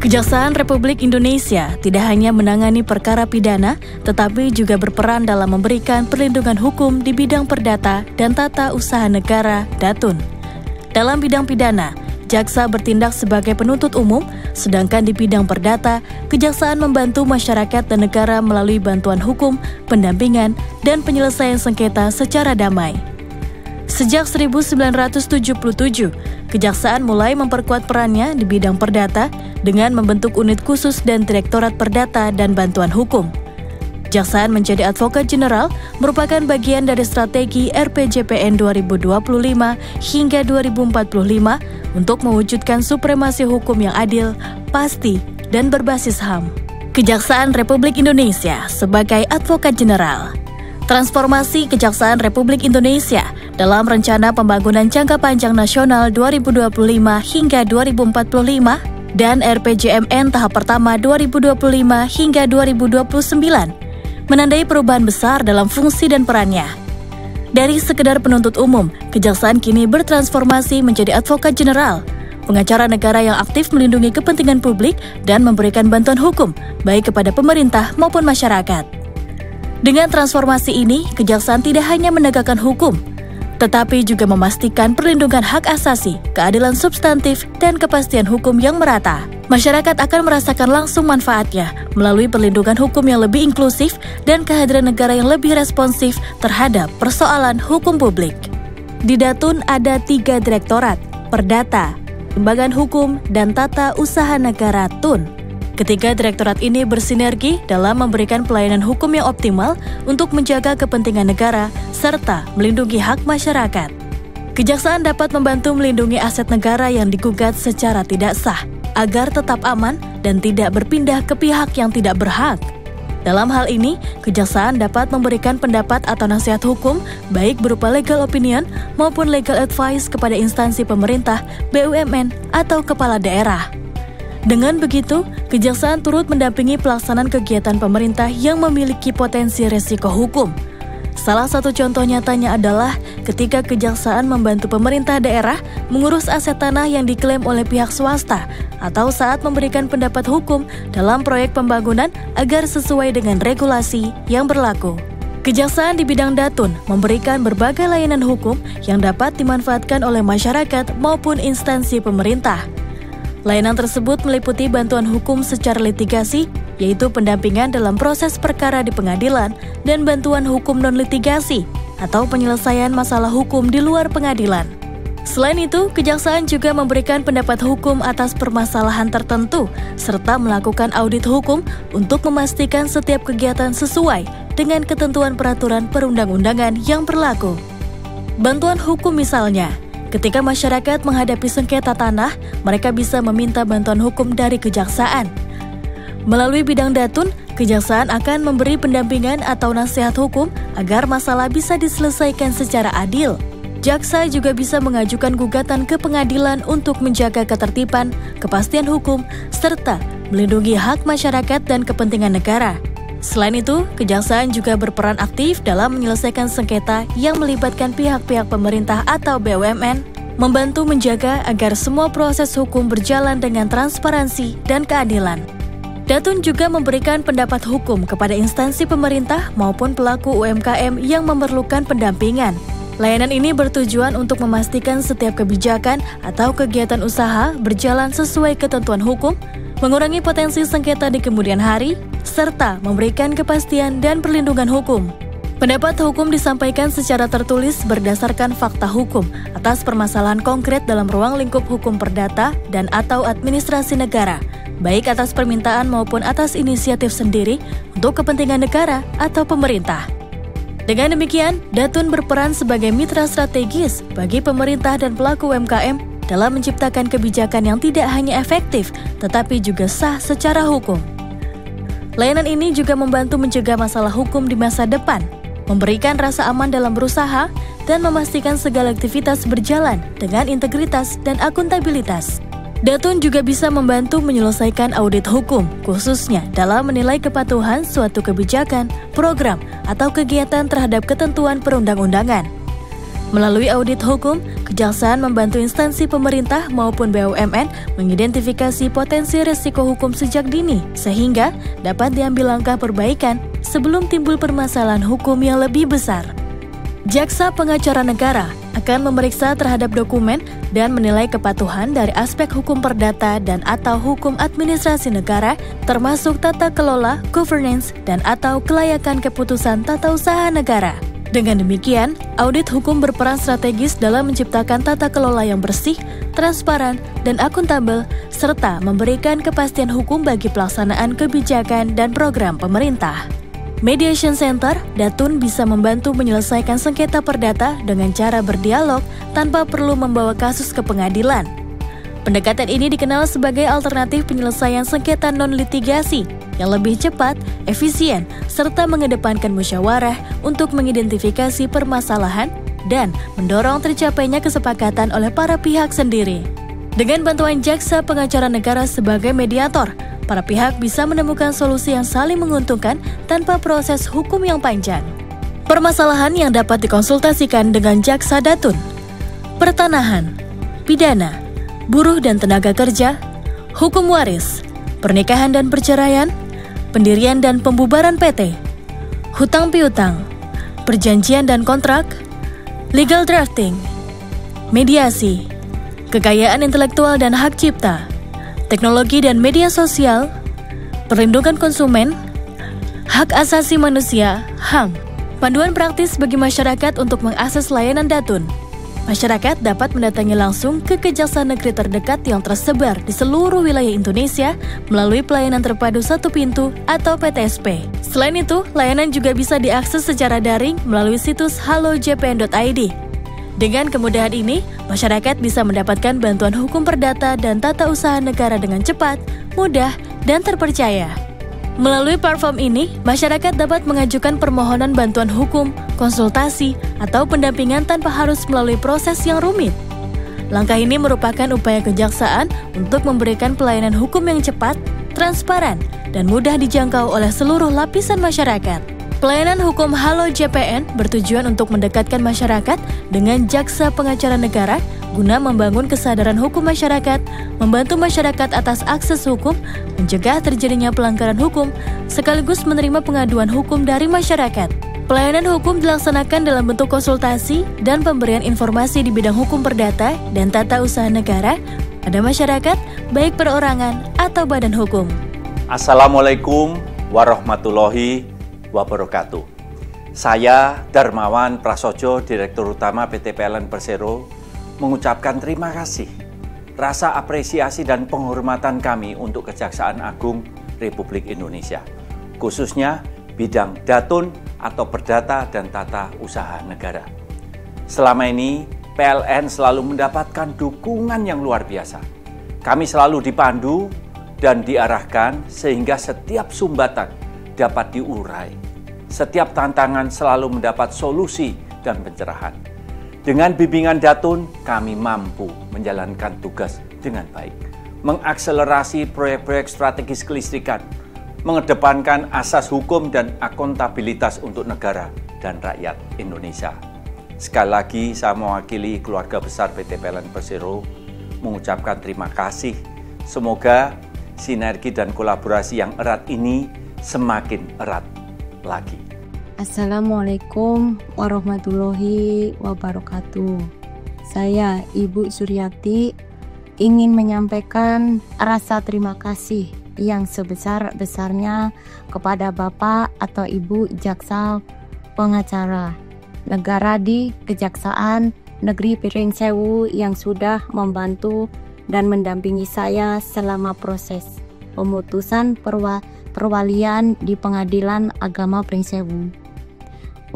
Kejaksaan Republik Indonesia tidak hanya menangani perkara pidana, tetapi juga berperan dalam memberikan perlindungan hukum di bidang perdata dan tata usaha negara (Datun). Dalam bidang pidana, jaksa bertindak sebagai penuntut umum, sedangkan di bidang perdata, kejaksaan membantu masyarakat dan negara melalui bantuan hukum, pendampingan, dan penyelesaian sengketa secara damai. Sejak 1977, kejaksaan mulai memperkuat perannya di bidang perdata dengan membentuk unit khusus dan Direktorat Perdata dan Bantuan Hukum. Kejaksaan menjadi advokat jeneral merupakan bagian dari strategi RPJPN 2025 hingga 2045 untuk mewujudkan supremasi hukum yang adil, pasti, dan berbasis HAM. Kejaksaan Republik Indonesia sebagai advokat jeneral. Transformasi Kejaksaan Republik Indonesia dalam Rencana Pembangunan Jangka Panjang Nasional 2025 hingga 2045 dan RPJMN tahap pertama 2025 hingga 2029 menandai perubahan besar dalam fungsi dan perannya. Dari sekedar penuntut umum, kejaksaan kini bertransformasi menjadi advokat jeneral, pengacara negara yang aktif melindungi kepentingan publik dan memberikan bantuan hukum baik kepada pemerintah maupun masyarakat. Dengan transformasi ini, kejaksaan tidak hanya menegakkan hukum, tetapi juga memastikan perlindungan hak asasi, keadilan substantif, dan kepastian hukum yang merata. Masyarakat akan merasakan langsung manfaatnya melalui perlindungan hukum yang lebih inklusif dan kehadiran negara yang lebih responsif terhadap persoalan hukum publik. Di Datun ada 3 direktorat, Perdata, Lembagaan Hukum, dan Tata Usaha Negara (TUN). Ketiga direktorat ini bersinergi dalam memberikan pelayanan hukum yang optimal untuk menjaga kepentingan negara serta melindungi hak masyarakat. Kejaksaan dapat membantu melindungi aset negara yang digugat secara tidak sah, agar tetap aman dan tidak berpindah ke pihak yang tidak berhak. Dalam hal ini, kejaksaan dapat memberikan pendapat atau nasihat hukum, baik berupa legal opinion maupun legal advice kepada instansi pemerintah, BUMN, atau kepala daerah. Dengan begitu, kejaksaan turut mendampingi pelaksanaan kegiatan pemerintah yang memiliki potensi resiko hukum. Salah satu contoh nyatanya adalah ketika kejaksaan membantu pemerintah daerah mengurus aset tanah yang diklaim oleh pihak swasta atau saat memberikan pendapat hukum dalam proyek pembangunan agar sesuai dengan regulasi yang berlaku. Kejaksaan di bidang Datun memberikan berbagai layanan hukum yang dapat dimanfaatkan oleh masyarakat maupun instansi pemerintah. Layanan tersebut meliputi bantuan hukum secara litigasi, yaitu pendampingan dalam proses perkara di pengadilan, dan bantuan hukum non-litigasi, atau penyelesaian masalah hukum di luar pengadilan. Selain itu, kejaksaan juga memberikan pendapat hukum atas permasalahan tertentu, serta melakukan audit hukum untuk memastikan setiap kegiatan sesuai dengan ketentuan peraturan perundang-undangan yang berlaku. Bantuan hukum misalnya, ketika masyarakat menghadapi sengketa tanah, mereka bisa meminta bantuan hukum dari kejaksaan. Melalui bidang Datun, kejaksaan akan memberi pendampingan atau nasihat hukum agar masalah bisa diselesaikan secara adil. Jaksa juga bisa mengajukan gugatan ke pengadilan untuk menjaga ketertiban, kepastian hukum, serta melindungi hak masyarakat dan kepentingan negara. Selain itu, kejaksaan juga berperan aktif dalam menyelesaikan sengketa yang melibatkan pihak-pihak pemerintah atau BUMN, membantu menjaga agar semua proses hukum berjalan dengan transparansi dan keadilan. Datun juga memberikan pendapat hukum kepada instansi pemerintah maupun pelaku UMKM yang memerlukan pendampingan. Layanan ini bertujuan untuk memastikan setiap kebijakan atau kegiatan usaha berjalan sesuai ketentuan hukum, mengurangi potensi sengketa di kemudian hari, serta memberikan kepastian dan perlindungan hukum. Pendapat hukum disampaikan secara tertulis berdasarkan fakta hukum atas permasalahan konkret dalam ruang lingkup hukum perdata dan atau administrasi negara, baik atas permintaan maupun atas inisiatif sendiri untuk kepentingan negara atau pemerintah. Dengan demikian, Datun berperan sebagai mitra strategis bagi pemerintah dan pelaku UMKM dalam menciptakan kebijakan yang tidak hanya efektif, tetapi juga sah secara hukum. Layanan ini juga membantu mencegah masalah hukum di masa depan, memberikan rasa aman dalam berusaha, dan memastikan segala aktivitas berjalan dengan integritas dan akuntabilitas. Datun juga bisa membantu menyelesaikan audit hukum, khususnya dalam menilai kepatuhan suatu kebijakan, program, atau kegiatan terhadap ketentuan perundang-undangan. Melalui audit hukum, Kejaksaan membantu instansi pemerintah maupun BUMN mengidentifikasi potensi risiko hukum sejak dini, sehingga dapat diambil langkah perbaikan sebelum timbul permasalahan hukum yang lebih besar. Jaksa Pengacara Negara akan memeriksa terhadap dokumen dan menilai kepatuhan dari aspek hukum perdata dan atau hukum administrasi negara, termasuk tata kelola, governance, dan atau kelayakan keputusan tata usaha negara. Dengan demikian, audit hukum berperan strategis dalam menciptakan tata kelola yang bersih, transparan, dan akuntabel, serta memberikan kepastian hukum bagi pelaksanaan kebijakan dan program pemerintah. Mediation Center, Datun bisa membantu menyelesaikan sengketa perdata dengan cara berdialog tanpa perlu membawa kasus ke pengadilan. Pendekatan ini dikenal sebagai alternatif penyelesaian sengketa non-litigasi yang lebih cepat, efisien, serta mengedepankan musyawarah untuk mengidentifikasi permasalahan dan mendorong tercapainya kesepakatan oleh para pihak sendiri. Dengan bantuan Jaksa Pengacara Negara sebagai mediator, para pihak bisa menemukan solusi yang saling menguntungkan tanpa proses hukum yang panjang. Permasalahan yang dapat dikonsultasikan dengan Jaksa Datun: pertanahan, pidana, buruh dan tenaga kerja, hukum waris, pernikahan dan perceraian, pendirian dan pembubaran PT, hutang piutang, perjanjian dan kontrak, legal drafting, mediasi, kekayaan intelektual dan hak cipta, teknologi dan media sosial, perlindungan konsumen, hak asasi manusia, HAM. Panduan praktis bagi masyarakat untuk mengakses layanan Datun. Masyarakat dapat mendatangi langsung ke Kejaksaan Negeri terdekat yang tersebar di seluruh wilayah Indonesia melalui pelayanan terpadu satu pintu atau PTSP. Selain itu, layanan juga bisa diakses secara daring melalui situs halojpn.id. Dengan kemudahan ini, masyarakat bisa mendapatkan bantuan hukum perdata dan tata usaha negara dengan cepat, mudah, dan terpercaya. Melalui platform ini, masyarakat dapat mengajukan permohonan bantuan hukum, konsultasi, atau pendampingan tanpa harus melalui proses yang rumit. Langkah ini merupakan upaya kejaksaan untuk memberikan pelayanan hukum yang cepat, transparan, dan mudah dijangkau oleh seluruh lapisan masyarakat. Pelayanan hukum Halo JPN bertujuan untuk mendekatkan masyarakat dengan Jaksa Pengacara Negara guna membangun kesadaran hukum masyarakat, membantu masyarakat atas akses hukum, mencegah terjadinya pelanggaran hukum, sekaligus menerima pengaduan hukum dari masyarakat. Pelayanan hukum dilaksanakan dalam bentuk konsultasi dan pemberian informasi di bidang hukum perdata dan tata usaha negara pada masyarakat, baik perorangan atau badan hukum. Assalamualaikum warahmatullahi wabarakatuh. Saya Darmawan Prasojo, Direktur Utama PT PLN Persero, mengucapkan terima kasih, rasa apresiasi dan penghormatan kami untuk Kejaksaan Agung Republik Indonesia, khususnya bidang Datun atau Perdata dan Tata Usaha Negara. Selama ini, PLN selalu mendapatkan dukungan yang luar biasa. Kami selalu dipandu dan diarahkan sehingga setiap sumbatan dapat diurai. Setiap tantangan selalu mendapat solusi dan pencerahan. Dengan bimbingan Datun, kami mampu menjalankan tugas dengan baik, mengakselerasi proyek-proyek strategis kelistrikan, mengedepankan asas hukum dan akuntabilitas untuk negara dan rakyat Indonesia. Sekali lagi, saya mewakili keluarga besar PT PLN Persero mengucapkan terima kasih. Semoga sinergi dan kolaborasi yang erat ini semakin erat lagi. Assalamualaikum warahmatullahi wabarakatuh. Saya Ibu Suryati ingin menyampaikan rasa terima kasih yang sebesar-besarnya kepada Bapak atau Ibu Jaksa Pengacara Negara di Kejaksaan Negeri Pringsewu yang sudah membantu dan mendampingi saya selama proses pemutusan perwalian di Pengadilan Agama Pringsewu.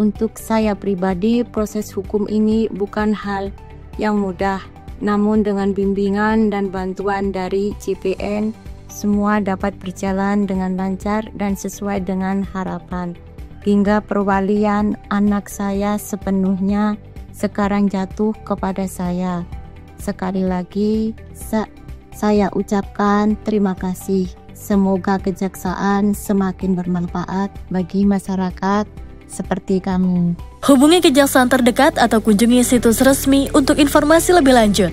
Untuk saya pribadi, proses hukum ini bukan hal yang mudah, namun dengan bimbingan dan bantuan dari JPN, semua dapat berjalan dengan lancar dan sesuai dengan harapan. Hingga perwalian anak saya sepenuhnya sekarang jatuh kepada saya. Sekali lagi, saya ucapkan terima kasih. Semoga kejaksaan semakin bermanfaat bagi masyarakat seperti kami. Hubungi kejaksaan terdekat atau kunjungi situs resmi untuk informasi lebih lanjut.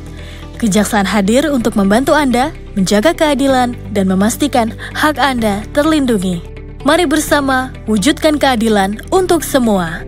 Kejaksaan hadir untuk membantu Anda menjaga keadilan dan memastikan hak Anda terlindungi. Mari bersama wujudkan keadilan untuk semua.